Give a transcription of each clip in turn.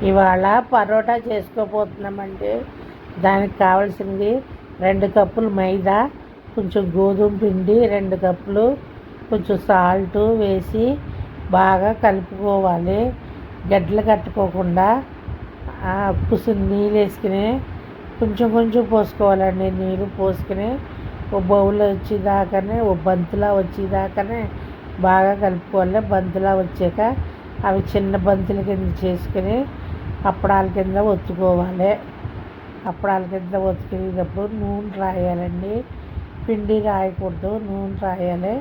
ఇవాళ పరోటా చేసుకోబోతున్నామండి. దానికి కావాల్సింది 2 కప్పులు మైదా, కొంచెం గోధుమ పిండి 2 కప్పులు, కొంచెం సాల్ట్ వేసి బాగా కలుపుకోవాలి. గడ్డలు కట్టుకోకుండా కుసిన నీళ్ళు వేసుకుని కొంచెం కొంచెం పోసుకోవాలండి. నీళ్ళు పోసుకుని ఓ బౌల్ వచ్చేదాకానే, ఓ బంతిలా వచ్చేదాకానే బాగా కలుపుకోవాలి. బంతిలా వచ్చాక అవి చిన్న బంతుల కింద చేసుకుని అప్పడాల కింద ఒత్తుకోవాలి. అప్పడాల కింద ఒత్తుకునేటప్పుడు నూనె రాయాలండి. పిండి రాయకూడదు, నూనె రాయాలి.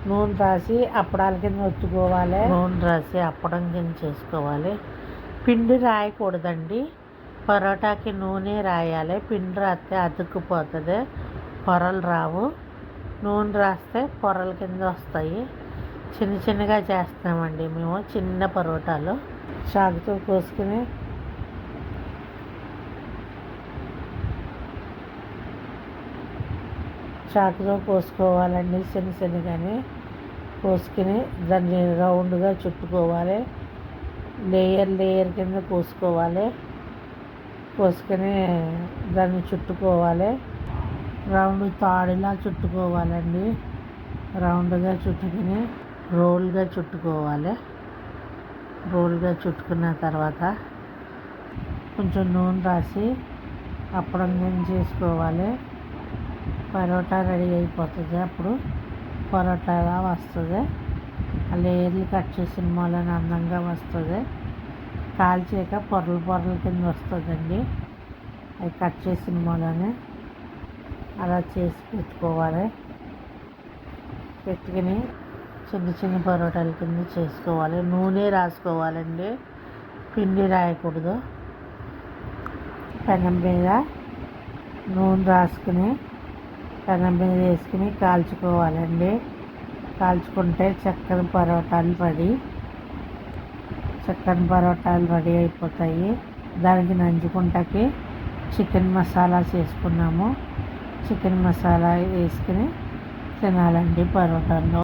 నూనె రాసి అప్పడాల కింద ఒత్తుకోవాలి. నూనె రాసి అప్పడం కింద చేసుకోవాలి. పిండి రాయకూడదండి. పరోటాకి నూనె రాయాలి. పిండి రాస్తే అతుక్కుపోతుంది, పొరలు రావు. నూనె రాస్తే పొరల కింద వస్తాయి. చిన్న చిన్నగా చేస్తామండి మేము, చిన్న పరోటాలు. చాకుతో కోసుకుని చాకుతో కోసుకోవాలండి. చిన్న చిన్నగానే కోసుకుని దాన్ని రౌండ్గా చుట్టుకోవాలి. లేయర్ లేయర్ కింద కోసుకోవాలి. కోసుకొని దాన్ని చుట్టుకోవాలి. రౌండ్ తాడులా చుట్టుకోవాలండి. రౌండ్గా చుట్టుకుని రోల్గా చుట్టుకోవాలి. రోల్గా చుట్టుకున్న తర్వాత కొంచెం నూనె రాసి అప్పడం చేసుకోవాలి. పరోటా రెడీ అయిపోతుంది. అప్పుడు పరోటాలా వస్తుంది. ఆ లేయర్లు కట్ చేసిన మూలన అందంగా వస్తుంది. కాల్చాక పొరలు పొరల కింద వస్తుందండి. అవి కట్ చేసిన మూలనే అలా చేసి పెట్టుకోవాలి. పెట్టుకుని చిన్న చిన్న పరోటాల కింద చేసుకోవాలి. నూనె రాసుకోవాలండి, పిండి రాయకూడదు. పెనం మీద నూనె రాసుకుని పెనం మీద వేసుకుని కాల్చుకోవాలండి. కాల్చుకుంటే చక్కని పరోటాలు రెడీ అయిపోతాయి. దానికి నంచుకుంటాకి చికెన్ మసాలా చేసుకున్నాము. చికెన్ మసాలా వేసుకుని తినాలండి పరోటాల్లో.